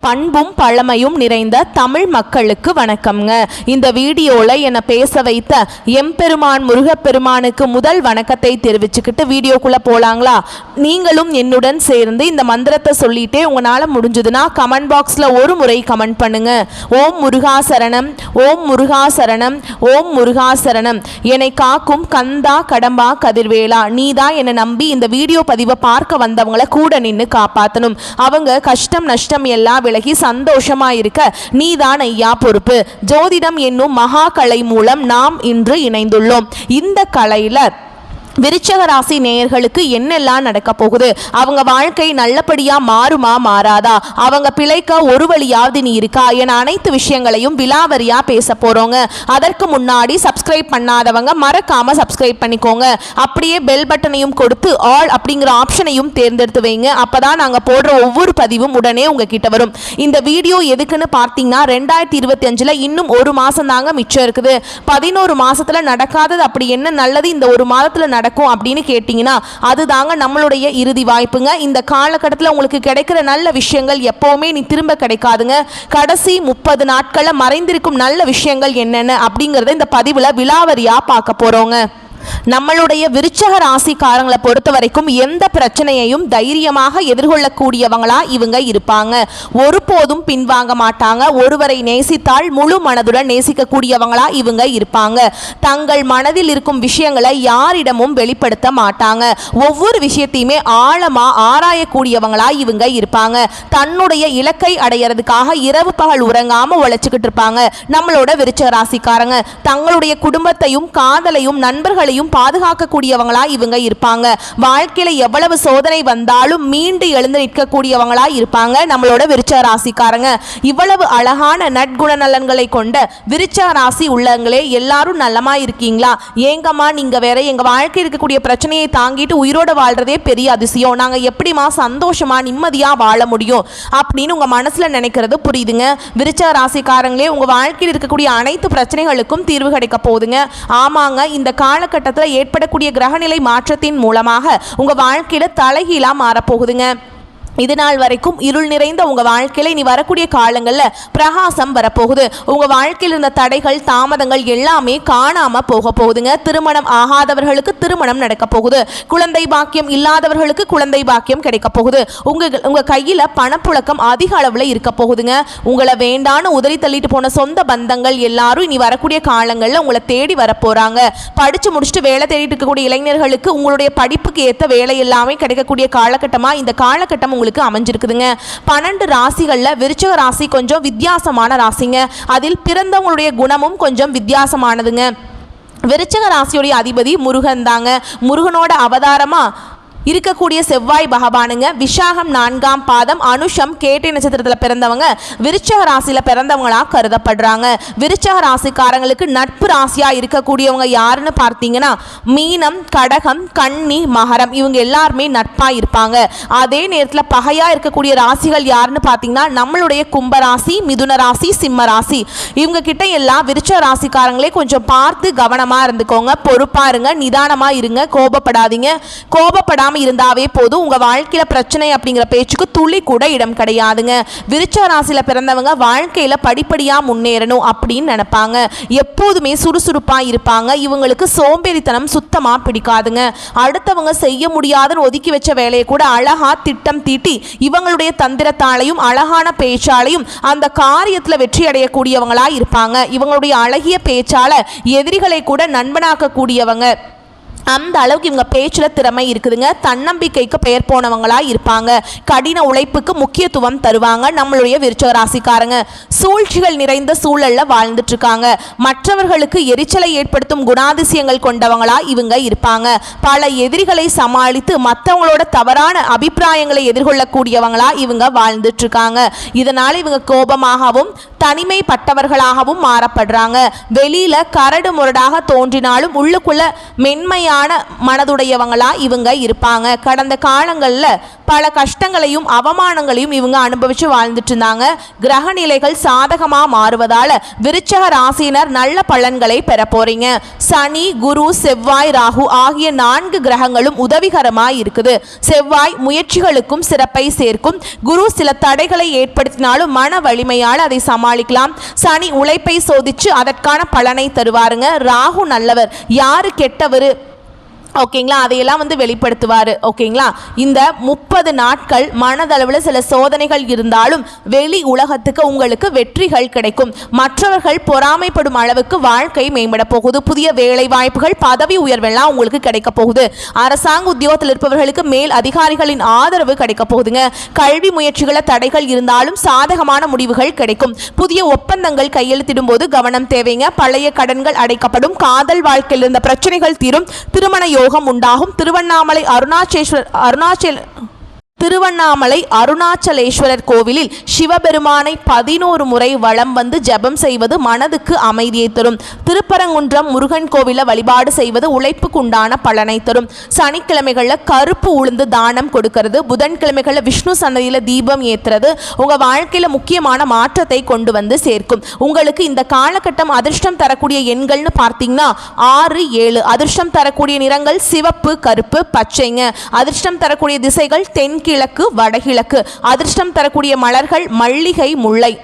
பண்பும் பழமையும் நிறைந்த தமிழ் மக்களுக்கு வணக்கம்ங்க. இந்த வீடியோவில் என்னை பேச வைத்த எம்பெருமான் முருகப்பெருமானுக்கு முதல் வணக்கத்தை தெரிவிச்சுக்கிட்டு வீடியோக்குள்ளே போகலாங்களா? நீங்களும் என்னுடன் சேர்ந்து இந்த மந்திரத்தை சொல்லிட்டே உங்களால் முடிஞ்சதுன்னா கமெண்ட் பாக்ஸில் ஒரு முறை கமெண்ட் பண்ணுங்க. ஓம் முருகா சரணம், ஓம் முருகா சரணம், ஓம் முருகா சரணம். என்னை காக்கும் கந்தா கடம்பா கதிர்வேலா, நீ தான் என்னை நம்பி இந்த வீடியோ பதிவை பார்க்க வந்தவங்களை கூட நின்று காப்பாற்றணும். அவங்க கஷ்டம் நஷ்டம் எல்லாம் விலகி சந்தோஷமா இருக்க நீதான் ஐயா பொறுப்பு. ஜோதிடம் என்னும் மகா கலை மூலம் நாம் இன்று இணைந்துள்ளோம். இந்த கலையில விருச்சக ராசி நேயர்களுக்கு என்னெல்லாம் நடக்க போகுது, அவங்க வாழ்க்கை நல்லபடியா மாறுமா மாறாதா, அவங்க பிழைக்க ஒரு வழியாவது நீ இருக்கா என அனைத்து விஷயங்களையும் விலாவரியா பேச போறோங்க. அதற்கு முன்னாடி சப்ஸ்கிரைப் பண்ணாதவங்க மறக்காம சப்ஸ்கிரைப் பண்ணிக்கோங்க. அப்படியே பெல் பட்டனையும் கொடுத்து ஆல் அப்படிங்கிற ஆப்ஷனையும் தேர்ந்தெடுத்து வைங்க. அப்பதான் நாங்க போடுற ஒவ்வொரு பதிவும் உடனே உங்ககிட்ட வரும். இந்த வீடியோ எதுக்குன்னு பார்த்தீங்கன்னா 2025 இன்னும் ஒரு மாசம் தாங்க மிச்சம் இருக்குது. 11 மாசத்துல நடக்காதது அப்படி என்ன நல்லது இந்த ஒரு மாதத்துல நடக்கும் அப்படின்னு கேட்டீங்கன்னா அதுதாங்க நம்மளுடைய இறுதி வாய்ப்புங்க. இந்த காலகட்டத்தில் உங்களுக்கு கிடைக்கிற நல்ல விஷயங்கள் எப்பவுமே நீ திரும்ப கிடைக்காதுங்க. கடைசி 30 நாட்கள்ல மறைந்திருக்கும் நல்ல விஷயங்கள் என்னென்ன அப்படிங்கறத இந்த பதிவுல விலாவரியா பார்க்க போறோங்க. நம்மளுடைய விருச்சக ராசிக்காரங்களை பொறுத்த வரைக்கும் எந்த பிரச்சனையையும் தைரியமாக எதிர்கொள்ளக்கூடியவங்களா இவங்க இருப்பாங்க. ஒருபோதும் பின்வாங்க மாட்டாங்க. ஒருவரை நேசித்தால் முழு மனதுடன் நேசிக்கக்கூடியவங்களா இவங்க இருப்பாங்க. தங்கள் மனதில் இருக்கும் விஷயங்களை யாரிடமும் வெளிப்படுத்த மாட்டாங்க. ஒவ்வொரு விஷயத்தையுமே ஆழமா ஆராயக்கூடியவங்களா இவங்க இருப்பாங்க. தன்னுடைய இலக்கை அடையிறதுக்காக இரவு பகல் உறங்காம உழைச்சுக்கிட்டு இருப்பாங்க நம்மளோட விருச்சக ராசிக்காரங்க. தங்களுடைய குடும்பத்தையும் காதலையும் நண்பர்களையும் பாதுகாக்கக்கூடியவங்களா இவங்க இருப்பாங்க. வாழ்க்கையில எவ்வளவு சோதனை வந்தாலும் மீண்டு எழுந்து நிற்கக்கூடியவங்களா இருப்பாங்க நம்மளோட விருச்சக ராசிக்காரங்க. இவ்வளவு அழகான நற்குண நலன்களை கொண்ட விருச்சக ராசி உள்ளவங்களே எல்லாரும் நல்லமா இருக்கீங்களா? ஏங்கம்மா நீங்க வேற, எங்க வாழ்க்கையில் இருக்கக்கூடிய பிரச்சனையை தாங்கிட்டு உயிரோட வாழ்றதே பெரிய அதிசயம், நாங்க எப்படிமா சந்தோஷமா நிம்மதியா வாழ முடியும் அப்படின்னு உங்க மனசுல நினைக்கிறது புரியுதுங்க. விருச்சக ராசிக்காரங்களே, உங்க வாழ்க்கையில் இருக்கக்கூடிய அனைத்து பிரச்சனைகளுக்கும் தீர்வு கிடைக்க போகுதுங்க. ஆமாங்க, இந்த காலகட்டத்தில் ஏற்படக்கூடிய கிரகநிலை மாற்றத்தின் மூலமாக உங்க வாழ்க்கையில தலைகீழா மாறப்போகுதுங்க. இது நாள் வரைக்கும் இருள் நிறைந்த உங்க வாழ்க்கையில இனி வரக்கூடிய காலங்கள்ல பிரகாசம் வரப்போகுது. உங்க வாழ்க்கையில் இருந்த தடைகள் தாமதங்கள் எல்லாமே காணாம போக போகுதுங்க. திருமணம் ஆகாதவர்களுக்கு திருமணம் நடக்க போகுது. குழந்தை பாக்கியம் இல்லாதவர்களுக்கு குழந்தை பாக்கியம் கிடைக்க போகுது. உங்க கையில பணப்புழக்கம் அதிக அளவுல இருக்க போகுதுங்க. உங்களை வேண்டான்னு உதறி தள்ளிட்டு போன சொந்த பந்தங்கள் எல்லாரும் இனி வரக்கூடிய காலங்கள்ல உங்களை தேடி வரப்போறாங்க. படிச்சு முடிச்சுட்டு வேலை தேடிட்டு இருக்கக்கூடிய இளைஞர்களுக்கு உங்களுடைய படிப்புக்கு ஏற்ற வேலை எல்லாமே கிடைக்கக்கூடிய காலகட்டமா இந்த காலகட்டம் உங்களுக்கு அமைஞ்சிருக்குதுங்க. 12 ராசிகள்ல விருச்சக ராசி கொஞ்சம் வித்தியாசமான ராசிங்க. அதில் பிறந்தவங்களுடைய குணமும் கொஞ்சம் வித்தியாசமானதுங்க. விருச்சக ராசியுடைய அதிபதி முருகன் தாங்க. முருகனோட அவதாரமா இருக்கக்கூடிய செவ்வாய் பகவானுங்க. விஷாகம் 4ஆம் பாதம், அனுஷம் கேட்டை நட்சத்திரத்தில் பிறந்தவங்க விருச்சக ராசியில பிறந்தவங்களா கருதப்படுறாங்க. விருச்சக ராசிக்காரங்களுக்கு நட்பு ராசியா இருக்கக்கூடியவங்க யாருன்னு பார்த்தீங்கன்னா மீனம், கடகம், கன்னி, மகரம் இவங்க எல்லாருமே நட்பா இருப்பாங்க. அதே நேரத்தில் பகையா இருக்கக்கூடிய ராசிகள் யாருன்னு பார்த்தீங்கன்னா நம்மளுடைய கும்பராசி, மிதுன ராசி, சிம்ம ராசி இவங்க கிட்ட எல்லாம் விருச்சக ராசிக்காரங்களே கொஞ்சம் பார்த்து கவனமா இருந்துக்கோங்க. பொறுப்பா இருங்க, நிதானமா இருங்க, கோபப்படாதீங்க. கோபப்படாம இருந்தாவே போதும். உங்க வாழ்க்கையில பிரச்சனை அப்படிங்கிற பேச்சுக்கு துளி கூட இடம் கிடையாதுங்க. விருச்சக ராசியில பிறந்தவங்க வாழ்க்கையில படிப்படியா முன்னேறணும் அப்படின்னு நினைப்பாங்க. எப்போதுமே சுறுசுறுப்பா இருப்பாங்க. இவங்களுக்கு சோம்பேறித்தனம் சுத்தமா பிடிக்காதுங்க. அடுத்தவங்க செய்ய முடியாதுன்னு ஒதுக்கி வச்ச வேலையை கூட அழகா திட்டம் தீட்டி இவங்களுடைய தந்திரத்தாலையும் அழகான பேச்சாலையும் அந்த காரியத்துல வெற்றி அடையக்கூடியவங்களா இருப்பாங்க. இவங்களுடைய அழகிய பேச்சால எதிரிகளை கூட நண்பனாக்க கூடியவங்க. அந்த அளவுக்கு இவங்க பேச்சுல திறமை இருக்குதுங்க. தன்னம்பிக்கைக்கு பெயர் போனவங்களா இருப்பாங்க. கடின உழைப்புக்கு முக்கியத்துவம் தருவாங்க நம்மளுடைய விருச்சக ராசிக்காரங்க. சூழ்ச்சிகள் நிறைந்த சூழல்ல வாழ்ந்துட்டு இருக்காங்க. மற்றவர்களுக்கு எரிச்சலை ஏற்படுத்தும் குணாதிசயங்கள் கொண்டவங்களா இவங்க இருப்பாங்க. பல எதிரிகளை சமாளித்து மற்றவங்களோட தவறான அபிப்பிராயங்களை எதிர்கொள்ளக்கூடியவங்களா இவங்க வாழ்ந்துட்டு இருக்காங்க. இதனால இவங்க கோபமாகவும் தனிமைப்பட்டவர்களாகவும் மாறப்படுறாங்க. வெளியில கரடு முரடாக தோன்றினாலும் உள்ளுக்குள்ள மென்மையா உறுதியான மனதுடையவங்களா இவங்க இருப்பாங்க. கடந்த காலங்களில் பல கஷ்டங்களையும் அவமானங்களையும் இவங்க அனுபவிச்சு வாழ்ந்துட்டு இருந்தாங்க. கிரக நிலைகள் சாதகமாக மாறுவதால விருச்சக ராசியினர் நல்ல பலன்களை பெற போறீங்க. சனி, குரு, செவ்வாய், ராகு ஆகிய 4 கிரகங்களும் உதவிகரமாக இருக்குது. செவ்வாய் முயற்சிகளுக்கும் சிறப்பை சேர்க்கும். குரு சில தடைகளை ஏற்படுத்தினாலும் மன வலிமையால் அதை சமாளிக்கலாம். சனி உழைப்பை சோதிச்சு அதற்கான பலனை தருவாருங்க. ராகு நல்லவர், யாரு கெட்டவர் ஓகேங்களா, அதையெல்லாம் வெளிப்படுத்துவார். ஓகேங்களா, இந்த 30 நாட்கள் மனதளவில் சில சோதனைகள் இருந்தாலும் வெளி உலகத்துக்கு உங்களுக்கு வெற்றிகள் கிடைக்கும். மற்றவர்கள் பொறாமைப்படும் அளவுக்கு வாழ்க்கை மேம்பட போகுது. புதிய வேலை வாய்ப்புகள், பதவி உயர்வெல்லாம் உங்களுக்கு கிடைக்க போகுது. அரசாங்க உத்தியோகத்தில் இருப்பவர்களுக்கு மேல் அதிகாரிகளின் ஆதரவு கிடைக்க போகுதுங்க. கல்வி முயற்சிகள தடைகள் இருந்தாலும் சாதகமான முடிவுகள் கிடைக்கும். புதிய ஒப்பந்தங்கள் கையெழுத்திடும் போது கவனம் தேவைங்க. பழைய கடன்கள் அடைக்கப்படும். காதல் வாழ்க்கையில் இருந்த பிரச்சனைகள் தீரும். திருமண யோகம் உண்டாகும். திருவண்ணாமலை அருணாச்சலேஸ்வரர் கோவிலில் சிவபெருமானை 11 முறை வலம் வந்து ஜபம் செய்வது மனதுக்கு அமைதியை தரும். திருப்பரங்குன்றம் முருகன் கோவில வழிபாடு செய்வது உழைப்புக்கு உண்டான பலனை தரும். சனிக்கிழமைகளில் கருப்பு உளுந்து தானம் கொடுக்கிறது. புதன்கிழமைகளில் விஷ்ணு சன்னதியில் தீபம் ஏற்றுறது உங்கள் வாழ்க்கையில் முக்கியமான மாற்றத்தை கொண்டு வந்து சேர்க்கும். உங்களுக்கு இந்த காலகட்டம் அதிர்ஷ்டம் தரக்கூடிய எண்கள்னு பார்த்தீங்கன்னா 6, 7. அதிர்ஷ்டம் தரக்கூடிய நிறங்கள் சிவப்பு, கருப்பு, பச்சைங்க. அதிர்ஷ்டம் தரக்கூடிய திசைகள் தென்கிழக்கு, வடகிழக்கு. அதிர்ஷ்டம் தரக்கூடிய மலர்கள் மல்லிகை, முல்லை.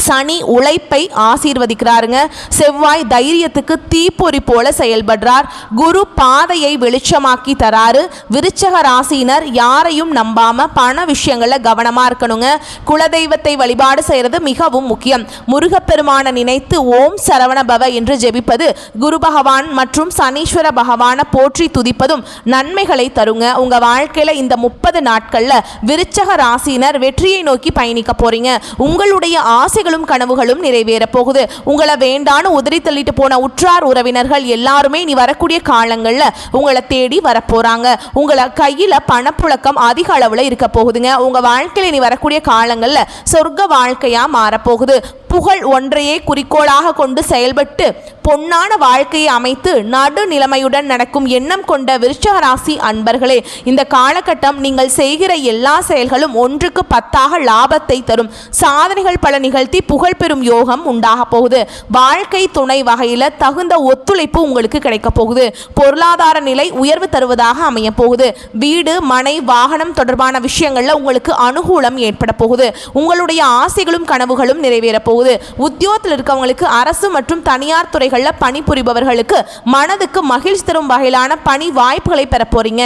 சனி உழைப்பை ஆசீர்வதிக்கிறாருங்க. செவ்வாய் தைரியத்துக்கு தீப்பொறி போல செயல்படுறார். குரு பாதையை வெளிச்சமாக்கி தராரு. விருச்சக ராசியினர் யாரையும் நம்பாம பண விஷயங்கள்ல கவனமா இருக்கணுங்க. குலதெய்வத்தை வழிபாடு செய்யறது மிகவும் முக்கியம். முருகப்பெருமான நினைத்து ஓம் சரவண பவ என்று ஜெபிப்பது, குரு பகவான் மற்றும் சனீஸ்வர பகவானை போற்றி துதிப்பதும் நன்மைகளை தருங்க. உங்க வாழ்க்கையில இந்த 30 நாட்கள்ல விருச்சக ராசியினர் வெற்றியை நோக்கி பயணிக்க போறீங்க. உங்களுடைய ஆசை கனவுகளும் நிறைவேற போகுது. உங்களை வேண்டான்னு உதறி தள்ளிட்டு போன உற்றார் உறவினர்கள் எல்லாருமே நீ வரக்கூடிய காலங்கள்ல உங்களை தேடி வரப்போறாங்க. உங்களை கையில பணப்புழக்கம் அதிக அளவுல இருக்க போகுதுங்க. உங்க வாழ்க்கையில நீ வரக்கூடிய காலங்கள்ல சொர்க்க வாழ்க்கையா மாறப்போகுது. புகழ் ஒன்றையே குறிக்கோளாக கொண்டு செயல்பட்டு பொன்னான வாழ்க்கையை அமைத்து நடுநிலைமையுடன் நடக்கும் எண்ணம் கொண்ட விருச்சிக ராசி அன்பர்களே, இந்த காலகட்டம் நீங்கள் செய்கிற எல்லா செயல்களும் 1க்கு 10ஆக லாபத்தை தரும். சாதனைகள் பல நிகழ்த்தி புகழ் பெறும் யோகம் உண்டாக போகுது. வாழ்க்கை துணை வகையில் தகுந்த ஒத்துழைப்பு உங்களுக்கு கிடைக்க போகுது. பொருளாதார நிலை உயர்வு தருவதாக அமைய போகுது. வீடு, மனை, வாகனம் தொடர்பான விஷயங்கள்ல உங்களுக்கு அனுகூலம் ஏற்பட போகுது. உங்களுடைய ஆசைகளும் கனவுகளும் நிறைவேற போகுது. உத்தியோகத்தில் இருக்கவங்களுக்கு அரசு மற்றும் தனியார் துறைகளில் பணிபுரிபவர்களுக்கு மனதுக்கு மகிழ்ச்சி தரும் வகையிலான பணி வாய்ப்புகளை பெற போறீங்க.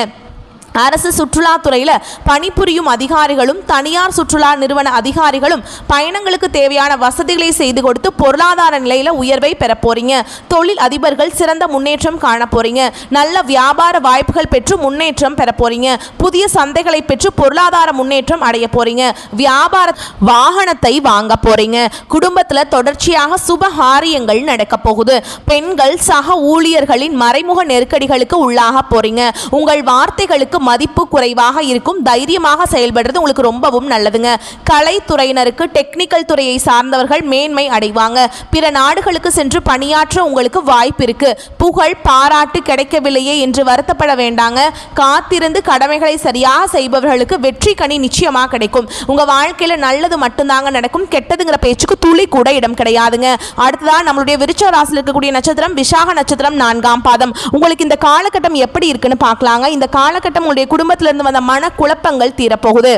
அரசு சுற்றுலாத்துறையில் பணிபுரியும் அதிகாரிகளும் தனியார் சுற்றுலா நிறுவன அதிகாரிகளும் பயணங்களுக்கு தேவையான வசதிகளை செய்து கொடுத்து பொருளாதார நிலையில் உயர்வை பெற போறீங்க. தொழில் அதிபர்கள் சிறந்த முன்னேற்றம் காண போறீங்க. நல்ல வியாபார வாய்ப்புகள் பெற்று முன்னேற்றம் பெற போறீங்க. புதிய சந்தைகளை பெற்று பொருளாதார முன்னேற்றம் அடைய போறீங்க. வியாபார வாகனத்தை வாங்க போறீங்க. குடும்பத்தில் தொடர்ச்சியாக சுபகாரியங்கள் நடக்க போகுது. பெண்கள் சக ஊழியர்களின் மறைமுக நெருக்கடிகளுக்கு உள்ளாக போறீங்க. உங்கள் வார்த்தைகளுக்கு மதிப்பு குறைவாக இருக்கும். தைரியமாக செயல்படுறது உங்களுக்கு ரொம்பவும் நல்லதுங்க. கலைத்துறையினருக்கு டெக்னிக்கல் துறையை சார்ந்தவர்கள் மேன்மை அடைவாங்க. பிற நாடுகளுக்கு சென்று பணியாற்ற உங்களுக்கு வாய்ப்பு இருக்கு. புகழ் பாராட்டு கிடைக்கவில்லையே என்று வருத்தப்பட வேண்டாங்க. காத்திருந்து கடமைகளை சரியாக செய்பவர்களுக்கு வெற்றி கனி நிச்சயமாக கிடைக்கும். உங்க வாழ்க்கையில நல்லது மட்டும்தாங்க நடக்கும். கெட்டதுங்கிற பேச்சுக்கு துளி கூட இடம் கிடையாதுங்க. அடுத்ததான் நம்மளுடைய விருச்சிக ராசியில் இருக்கக்கூடிய நட்சத்திரம் விசாக நட்சத்திரம் 4ஆம் பாதம். உங்களுக்கு இந்த காலகட்டம் எப்படி இருக்குன்னு பார்க்கலாங்க. இந்த காலகட்டம் உங்களுடைய குடும்பத்திலிருந்து வந்த மன குழப்பங்கள் தீரப்போகுது.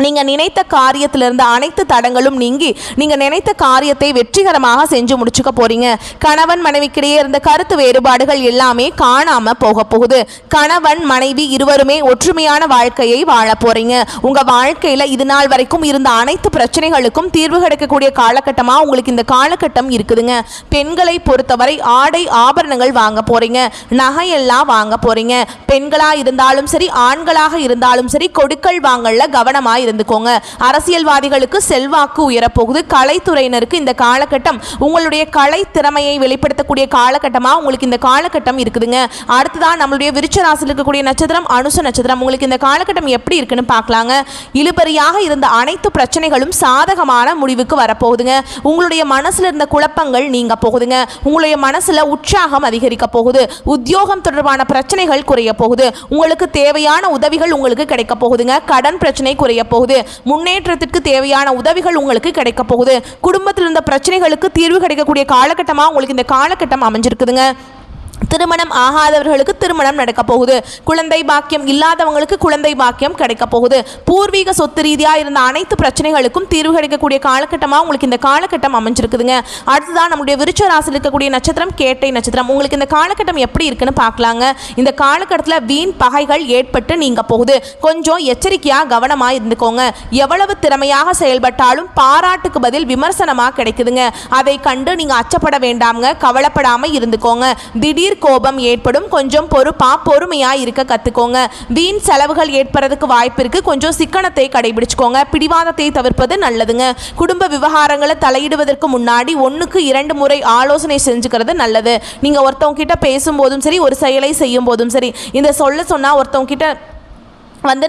நீங்கள் நினைத்த காரியத்திலிருந்து அனைத்து தடங்களும் நீங்கி நீங்கள் நினைத்த காரியத்தை வெற்றிகரமாக செஞ்சு முடிச்சுக்க போறீங்க. கணவன் மனைவிக்கிடையே இருந்த கருத்து வேறுபாடுகள் எல்லாமே காணாம போக போகுது. கணவன் மனைவி இருவருமே ஒற்றுமையான வாழ்க்கையை வாழ போறீங்க. உங்க வாழ்க்கையில இது நாள் வரைக்கும் இருந்த அனைத்து பிரச்சனைகளுக்கும் தீர்வு கிடைக்கக்கூடிய காலகட்டமா உங்களுக்கு இந்த காலகட்டம் இருக்குதுங்க. பெண்களை பொறுத்தவரை ஆடை ஆபரணங்கள் வாங்க போறீங்க. நகையெல்லாம் வாங்க போறீங்க. பெண்களா இருந்தாலும் சரி, ஆண்களாக இருந்தாலும் சரி, கொடுக்கல் வாங்கல்ல கவனமாய் இருந்துக்கோங்க. அரசியல்வாதிகளுக்கு செல்வாக்கு உயரப்போகுது. கலைத்துறையினருக்கு இந்த காலகட்டம் உங்களுடைய கலை திறமையை வெளிப்படுத்தக்கூடிய காலகட்டமாக உங்களுக்கு இந்த காலகட்டம் இருக்குதுங்க. அடுத்ததான் நம்மளுடைய விருச்சிக ராசியில் இருக்கக்கூடிய நட்சத்திரம் அனுச நட்சத்திரம். உங்களுக்கு இந்த காலகட்டம் எப்படி இருக்குன்னு பார்க்கலாங்க. இழுபறியாக இருந்த அனைத்து பிரச்சனைகளும் சாதகமான முடிவுக்கு வரப்போகுதுங்க. உங்களுடைய மனசுல இருந்த குழப்பங்கள் நீங்க போகுதுங்க. உங்களுடைய மனசுல உற்சாகம் அதிகரிக்க போகுது. உத்தியோகம் தொடர்பான பிரச்சனைகள் குறைய போகுது. உங்களுக்கு தேவையான உதவிகள் உங்களுக்கு கிடைக்க போகுதுங்க. கடன் பிரச்சனை குறைய போகுது. முன்னேற்றத்திற்கு தேவையான உதவிகள் உங்களுக்கு கிடைக்க போகுது. குடும்பத்தில் இருந்த பிரச்சனைகளுக்கு தீர்வு கிடைக்கக்கூடிய காலகட்டமாக உங்களுக்கு இந்த காலகட்டம் அமைஞ்சிருக்குதுங்க. திருமணம் ஆகாதவர்களுக்கு திருமணம் நடக்க போகுது. குழந்தை பாக்கியம் இல்லாதவங்களுக்கு குழந்தை பாக்கியம் கிடைக்க போகுது. பூர்வீக சொத்து ரீதியாக இருந்த அனைத்து பிரச்சனைகளுக்கும் தீர்வு கிடைக்கக்கூடிய காலகட்டமாக உங்களுக்கு இந்த காலகட்டம் அமைஞ்சிருக்குதுங்க. அடுத்ததான் நம்முடைய விருச்சிக ராசியில் இருக்கக்கூடிய நட்சத்திரம் கேட்டை நட்சத்திரம். உங்களுக்கு இந்த காலகட்டம் எப்படி இருக்குன்னு பார்க்கலாங்க. இந்த காலகட்டத்தில் வீண் பகைகள் ஏற்பட்டு நீங்க போகுது. கொஞ்சம் எச்சரிக்கையாக கவனமாக இருந்துக்கோங்க. எவ்வளவு திறமையாக செயல்பட்டாலும் பாராட்டுக்கு பதில் விமர்சனமாக கிடைக்குதுங்க. அதை கண்டு நீங்க அச்சப்பட வேண்டாம்ங்க. கவலைப்படாம இருந்துக்கோங்க. திடீர் கோபம் ஏற்படும். கொஞ்சம் பொறுமையா இருக்க கத்துக்கோங்க. வீண் செலவுகள் ஏற்படுறதுக்கு வாய்ப்பு இருக்கு. கொஞ்சம் சிக்கனத்தை கடைபிடிச்சுக்கோங்க. பிடிவாதத்தை தவிர்ப்பது நல்லதுங்க. குடும்ப விவகாரங்களை தலையிடுவதற்கு முன்னாடி 1க்கு 2 முறை ஆலோசனை செஞ்சுக்கிறது நல்லது. நீங்க ஒருத்தவங்க கிட்ட பேசும்போதும் சரி, ஒரு செயலை செய்யும் போதும் சரி, இந்த சொன்னா ஒருத்தவங்க கிட்ட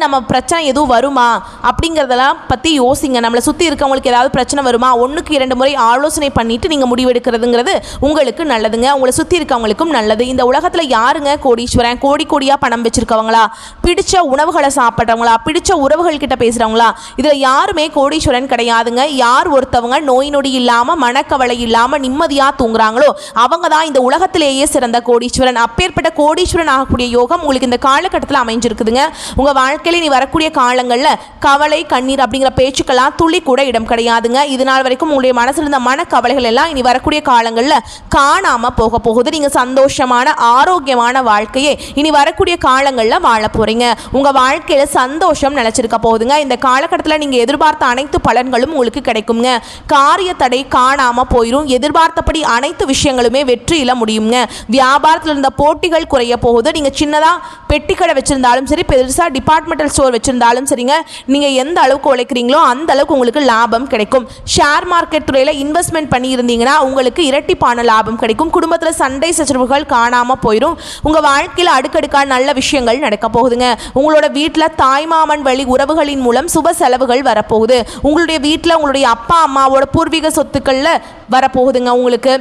நம்ம பிரச்சனை எதுவும் வருமா அப்படிங்கிறதெல்லாம் பற்றி யோசிங்க. நம்மளை சுற்றி இருக்கவங்களுக்கு ஏதாவது பிரச்சனை வருமா, 1க்கு 2 முறை ஆலோசனை பண்ணிவிட்டு நீங்கள் முடிவெடுக்கிறதுங்கிறது உங்களுக்கு நல்லதுங்க. உங்களை சுற்றி இருக்கவங்களுக்கும் நல்லது. இந்த உலகத்தில் யாருங்க கோடீஸ்வரன்? கோடியாக பணம் வச்சுருக்கவங்களா, பிடிச்ச உணவுகளை சாப்பிட்றவங்களா, பிடிச்ச உறவுகள் கிட்ட பேசுகிறவங்களா? இதில் யாருமே கோடீஸ்வரன் கிடையாதுங்க. யார் ஒருத்தவங்க நோய் நொடி இல்லாமல் மனக்கவலை இல்லாமல் நிம்மதியாக தூங்குறாங்களோ அவங்க தான் இந்த உலகத்திலேயே சிறந்த கோடீஸ்வரன். அப்பேற்பட்ட கோடீஸ்வரன் ஆகக்கூடிய யோகம் உங்களுக்கு இந்த காலகட்டத்தில் அமைஞ்சிருக்குதுங்க. உங்கள் வாழ்க்கையில் நீ வரக்கூடிய காலங்களில் கவலை கண்ணீர் அப்படிங்கிற பேச்சுக்கெல்லாம் துளி கூட இடம் கிடையாதுங்க. இது நாள் வரைக்கும் உங்களுடைய மனசில் இருந்த மனக்கவலைகள் எல்லாம் இனி வரக்கூடிய காலங்களில் காணாமல் போக போகுது. நீங்கள் சந்தோஷமான ஆரோக்கியமான வாழ்க்கையை இனி வரக்கூடிய காலங்களில் வாழ போகிறீங்க. உங்கள் வாழ்க்கையில் சந்தோஷம் நிலச்சிருக்க போகுதுங்க. இந்த காலகட்டத்தில் நீங்கள் எதிர்பார்த்த அனைத்து பலன்களும் உங்களுக்கு கிடைக்குங்க. காரிய தடை காணாமல் போயிடும். எதிர்பார்த்தபடி அனைத்து விஷயங்களுமே வெற்றியில் முடியுங்க. வியாபாரத்தில் இருந்த போட்டிகள் குறைய போகுது. நீங்கள் சின்னதாக பெட்டிக்கடை வச்சுருந்தாலும் சரி, பெருசாக டிபார்ட்மெண்டல் ஸ்டோர் வச்சுருந்தாலும் சரிங்க, நீங்கள் எந்த அளவுக்கு உழைக்கிறீங்களோ அந்த அளவுக்கு உங்களுக்கு லாபம் கிடைக்கும். ஷேர் மார்க்கெட் துறையில் இன்வெஸ்ட்மெண்ட் பண்ணியிருந்தீங்கன்னா உங்களுக்கு இரட்டிப்பான லாபம் கிடைக்கும். குடும்பத்தில் சண்டை சச்சரவுகள் காணாமல் போயிடும். உங்கள் வாழ்க்கையில் அடுக்கடுக்கான நல்ல விஷயங்கள் நடக்க போகுதுங்க. உங்களோட வீட்டில் தாய்மாமன் வழி உறவுகளின் மூலம் சுப செலவுகள் வரப்போகுது. உங்களுடைய வீட்டில் உங்களுடைய அப்பா அம்மாவோட பூர்வீக சொத்துக்களில் வரப்போகுதுங்க. உங்களுக்கு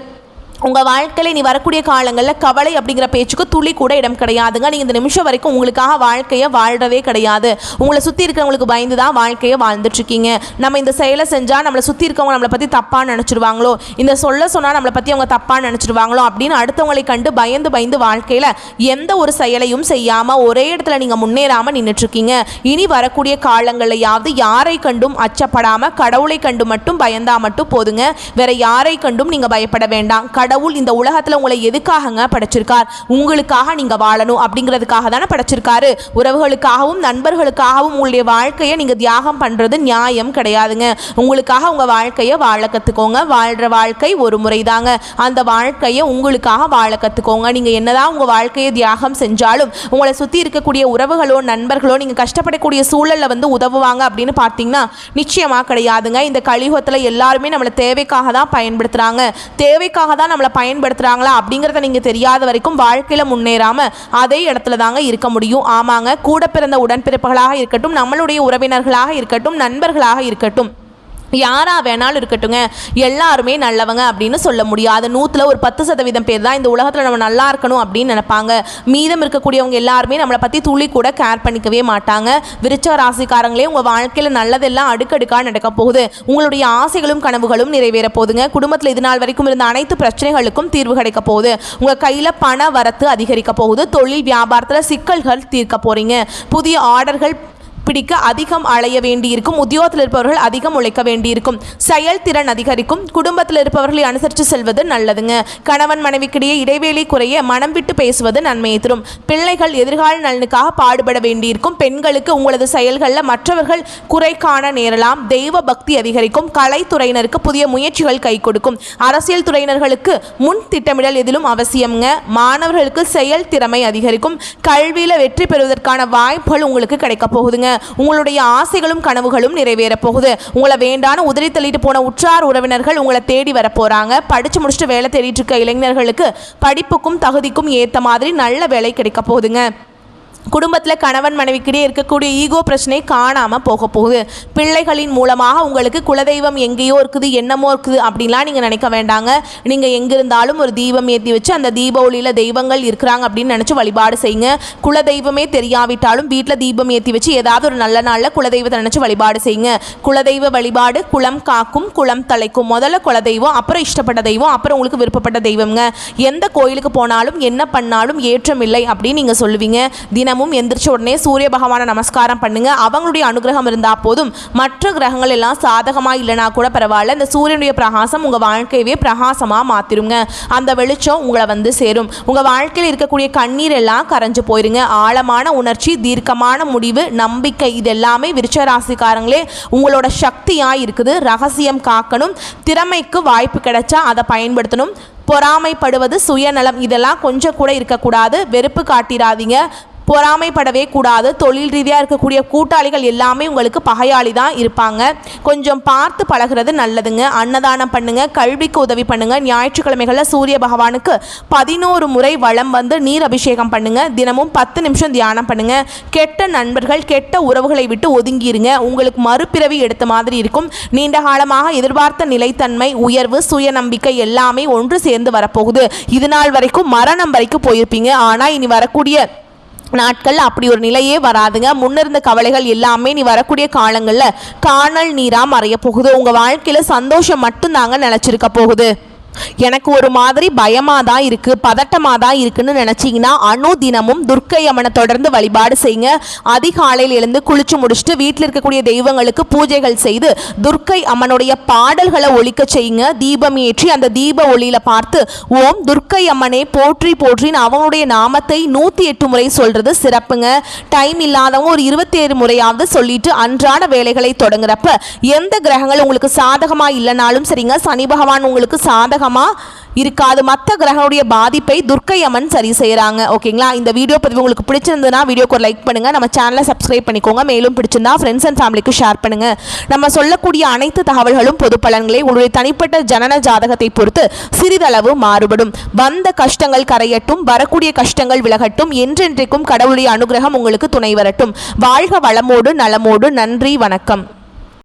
உங்கள் வாழ்க்கையில் நீ வரக்கூடிய காலங்களில் கவலை அப்படிங்கிற பேச்சுக்கு துளி கூட இடம் கிடையாதுங்க. நீங்கள் இந்த நிமிஷம் வரைக்கும் உங்களுக்காக வாழ்க்கையை வாழ்கிறதே கிடையாது. உங்களை சுற்றி இருக்கிறவங்களுக்கு பயந்து தான் வாழ்க்கையை வாழ்ந்துட்டுருக்கீங்க. நம்ம இந்த செயலை செஞ்சால் நம்மளை சுற்றி இருக்கவங்க நம்மளை பற்றி தப்பாக நினச்சிடுவாங்களோ, இந்த சொன்னால் நம்மளை பற்றி அவங்க தப்பாக நினச்சிடுவாங்களோ அப்படின்னு அடுத்தவங்களை கண்டு பயந்து வாழ்க்கையில் எந்த ஒரு செயலையும் செய்யாமல் ஒரே இடத்துல நீங்கள் முன்னேறாமல் நின்றுட்டுருக்கீங்க. இனி வரக்கூடிய காலங்களையாவது யாரை கண்டும் அச்சப்படாமல் கடவுளை கண்டு மட்டும் பயந்தா மட்டும் போதுங்க. வேற யாரை கண்டும் நீங்கள் பயப்பட வேண்டாம். கடவுள் இந்த உலகத்தில் உங்களை எதுக்காகங்க படைச்சிருக்கார்? உங்களுக்காக நீங்கள் வாழணும் அப்படிங்கிறதுக்காக தானே படைச்சிருக்காரு. உறவுகளுக்காகவும் நண்பர்களுக்காகவும் உங்களுடைய வாழ்க்கையை நீங்கள் தியாகம் பண்ணுறது நியாயம் கிடையாதுங்க. உங்களுக்காக உங்கள் வாழ்க்கையை வாழ கற்றுக்கோங்க. வாழ்கிற வாழ்க்கை ஒரு முறை தாங்க. அந்த வாழ்க்கையை உங்களுக்காக வாழ கற்றுக்கோங்க. நீங்கள் என்னதான் உங்கள் வாழ்க்கையை தியாகம் செஞ்சாலும் உங்களை சுற்றி இருக்கக்கூடிய உறவுகளோ நண்பர்களோ நீங்கள் கஷ்டப்படக்கூடிய சூழலில் உதவுவாங்க அப்படின்னு பார்த்தீங்கன்னா நிச்சயமாக கிடையாதுங்க. இந்த கலியுகத்தில் எல்லாருமே நம்மளை தேவைக்காக தான் பயன்படுத்துகிறாங்க. தேவைக்காக தான் நம்மளை பயன்படுத்துகிறாங்களா அப்படிங்கிறத நீங்கள் தெரியாத வரைக்கும் வாழ்க்கையில் முன்னேறாமல் அதே இடத்துல தாங்க இருக்க முடியும். ஆமாங்க, கூட பிறந்த உடன்பிறப்புகளாக இருக்கட்டும், நம்மளுடைய உறவினர்களாக இருக்கட்டும், நண்பர்களாக இருக்கட்டும், யாராக வேணாலும் இருக்கட்டுங்க, எல்லாருமே நல்லவங்க அப்படின்னு சொல்ல முடியாது. 100ல் ஒரு 10% பேர் தான் இந்த உலகத்தில் நம்ம நல்லா இருக்கணும் அப்படின்னு நினைப்பாங்க. மீதம் இருக்கக்கூடியவங்க எல்லாருமே நம்மளை பற்றி துளி கூட கேர் பண்ணிக்கவே மாட்டாங்க. விருச்சிக ராசிக்காரங்களே, உங்கள் வாழ்க்கையில் நல்லதெல்லாம் அடுக்கடுக்காக நடக்க போகுது. உங்களுடைய ஆசைகளும் கனவுகளும் நிறைவேற போகுதுங்க. குடும்பத்தில் இது நாள் வரைக்கும் இருந்த அனைத்து பிரச்சனைகளுக்கும் தீர்வு கிடைக்க போகுது. உங்கள் கையில் பண வரத்து அதிகரிக்க போகுது. தொழில் வியாபாரத்தில் சிக்கல்கள் தீர்க்க போகிறீங்க. புதிய ஆர்டர்கள் பிடிக்க அதிகம் அலைய வேண்டியிருக்கும். உத்தியோகத்தில் இருப்பவர்கள் அதிகம் உழைக்க வேண்டியிருக்கும். செயல்திறன் அதிகரிக்கும். குடும்பத்தில் இருப்பவர்களை அனுசரித்து செல்வது நல்லதுங்க. கணவன் மனைவிக்கிடையே இடைவேளை குறைய மனம் விட்டு பேசுவது நன்மையை தரும். பிள்ளைகள் எதிர்கால நலனுக்காக பாடுபட வேண்டியிருக்கும். பெண்களுக்கு உங்களது செயல்களில் மற்றவர்கள் குறை காண நேரலாம். தெய்வ பக்தி அதிகரிக்கும். கலைத்துறையினருக்கு புதிய முயற்சிகள் கை கொடுக்கும். அரசியல் துறையினர்களுக்கு முன் திட்டமிடல் எதிலும் அவசியம்ங்க. மாணவர்களுக்கு செயல் திறமை அதிகரிக்கும். கல்வியில் வெற்றி பெறுவதற்கான வாய்ப்புகள் உங்களுக்கு கிடைக்க போகுதுங்க. உங்களுடைய ஆசைகளும் கனவுகளும் நிறைவேற போகுது. உங்களை வேண்டான உதறி தள்ளிட்டு போன உற்றார் உறவினர்கள் உங்களை தேடி வர போறாங்க. படிச்சு முடிச்சுட்டு வேலை தேடிட்டு இருக்க இளைஞர்களுக்கு படிப்புக்கும் தகுதிக்கும் ஏற்ற மாதிரி நல்ல வேலை கிடைக்க போகுதுங்க. குடும்பத்தில் கணவன் மனைவிக்கிட்டே இருக்கக்கூடிய ஈகோ பிரச்சனை காணாமல் போக போகுது. பிள்ளைகளின் மூலமாக உங்களுக்கு குலதெய்வம் எங்கேயோ இருக்குது, என்னமோ இருக்குது அப்படின்லாம் நீங்கள் நினைக்க வேண்டாங்க. நீங்கள் எங்கே இருந்தாலும் ஒரு தீபம் ஏற்றி வச்சு அந்த தீப ஒளியில் தெய்வங்கள் இருக்கிறாங்க அப்படின்னு நினச்சி வழிபாடு செய்யுங்க. குலதெய்வமே தெரியாவிட்டாலும் வீட்டில் தீபம் ஏற்றி வச்சு ஏதாவது ஒரு நல்ல நாளில் குலதெய்வத்தை நினச்சி வழிபாடு செய்யுங்க. குலதெய்வ வழிபாடு குலம் காக்கும் குலம் தலைக்கும். முதல்ல குலதெய்வம், அப்புறம் இஷ்டப்பட்ட தெய்வம், அப்புறம் உங்களுக்கு விருப்பப்பட்ட தெய்வங்க. எந்த கோயிலுக்கு போனாலும் என்ன பண்ணாலும் ஏற்றமில்லை அப்படின்னு நீங்கள் சொல்லுவீங்க. தினமும் எந்திரிச்ச உடனே சூரிய பகவானை நமஸ்காரம் பண்ணுங்க. அவங்களுடைய அனுகிரகம் இருந்தால் போதும். மற்ற கிரகங்கள் எல்லாம் சாதகமாக இல்லைனா கூட பரவாயில்ல, இந்த சூரியனுடைய பிரகாசம் உங்கள் வாழ்க்கையவே பிரகாசமாக மாற்றிடுங்க. அந்த வெளிச்சம் உங்களை வந்து சேரும். உங்கள் வாழ்க்கையில் இருக்கக்கூடிய கண்ணீர் எல்லாம் கரைஞ்சு போயிருங்க. ஆழமான உணர்ச்சி, தீர்க்கமான முடிவு, நம்பிக்கை, இது எல்லாமே விருச்சிக ராசிக்காரங்களே உங்களோட சக்தியாக இருக்குது. ரகசியம் காக்கணும். திறமைக்கு வாய்ப்பு கிடைச்சா அதை பயன்படுத்தணும். பொறாமைப்படுவது, சுயநலம், இதெல்லாம் கொஞ்சம் கூட இருக்கக்கூடாது. வெறுப்பு காட்டிடாதீங்க. பொறாமைப்படவே கூடாது. தொழில் ரீதியாக இருக்கக்கூடிய கூட்டாளிகள் எல்லாமே உங்களுக்கு பகையாளி தான் இருப்பாங்க. கொஞ்சம் பார்த்து பழகிறது நல்லதுங்க. அன்னதானம் பண்ணுங்க, கல்விக்கு உதவி பண்ணுங்க. ஞாயிற்றுக்கிழமைகளில் சூரிய பகவானுக்கு 11 முறை வலம் வந்து நீர் அபிஷேகம் பண்ணுங்க. தினமும் 10 நிமிஷம் தியானம் பண்ணுங்க. கெட்ட நண்பர்கள், கெட்ட உறவுகளை விட்டு ஒதுங்கிருங்க. உங்களுக்கு மறுபிறவி எடுத்த மாதிரி இருக்கும். நீண்ட காலமாக எதிர்பார்த்த நிலைத்தன்மை, உயர்வு, சுயநம்பிக்கை எல்லாமே ஒன்று சேர்ந்து வரப்போகுது. இது நாள் வரைக்கும் மரணம் வரைக்கும் போயிருப்பீங்க. ஆனால் இனி வரக்கூடிய நாட்கள் அப்படி ஒரு நிலையே வராதுங்க. முன்னிருந்த கவலைகள் எல்லாமே நீ வரக்கூடிய காலங்களில் காணல் நீராக மறைய போகுது. உங்கள் வாழ்க்கையில் சந்தோஷம் மட்டும்தாங்க நினச்சிருக்க போகுது. எனக்கு ஒரு மாதிரி பயமாக தான் இருக்குது, பதட்டமாக தான் இருக்குன்னு நினச்சிங்கன்னா தினமும் துர்க்கை அம்மனை தொடர்ந்து வழிபாடு செய்யுங்க. அதிகாலையில் எழுந்து குளிச்சு முடிச்சுட்டு வீட்டில் இருக்கக்கூடிய தெய்வங்களுக்கு பூஜைகள் செய்து துர்க்கை அம்மனுடைய பாடல்களை ஒலிக்க செய்யுங்க. தீபம் ஏற்றி அந்த தீப ஒளியில் பார்த்து ஓம் துர்க்கை அம்மனை போற்றி போற்றின்னு அவங்களுடைய நாமத்தை 108 முறை சொல்கிறது சிறப்புங்க. டைம் இல்லாதவங்க ஒரு 27 முறையாவது சொல்லிட்டு அன்றாட வேலைகளை தொடங்குறப்ப எந்த கிரகங்கள் உங்களுக்கு சாதகமாக இல்லைனாலும் சரிங்க, சனி பகவான் உங்களுக்கு சாதகமாக இருக்காது. மற்ற கிரகங்களுடைய பாதிப்பை துர்க்கை அம்மன் சரி செய்கிறாங்க. ஓகேங்களா? இந்த வீடியோ பதிவு உங்களுக்கு பிடிச்சிருந்ததுன்னா வீடியோக்கு ஒரு லைக் பண்ணுங்கள். நம்ம சேனலை சப்ஸ்கிரைப் பண்ணிக்கோங்க. மேலும் பிடிச்சிருந்தா ஃப்ரெண்ட்ஸ் அண்ட் ஃபேமிலிக்கு ஷேர் பண்ணுங்கள். நம்ம சொல்லக்கூடிய அனைத்து தகவல்களும் பொது பலன்களை உங்களுடைய தனிப்பட்ட ஜனன ஜாதகத்தை பொறுத்து சிறிதளவு மாறுபடும். வந்த கஷ்டங்கள் கரையட்டும், வரக்கூடிய கஷ்டங்கள் விலகட்டும். என்றென்றைக்கும் கடவுளுடைய அனுகிரகம் உங்களுக்கு துணை வரட்டும். வாழ்க வளமோடு நலமோடு. நன்றி, வணக்கம்.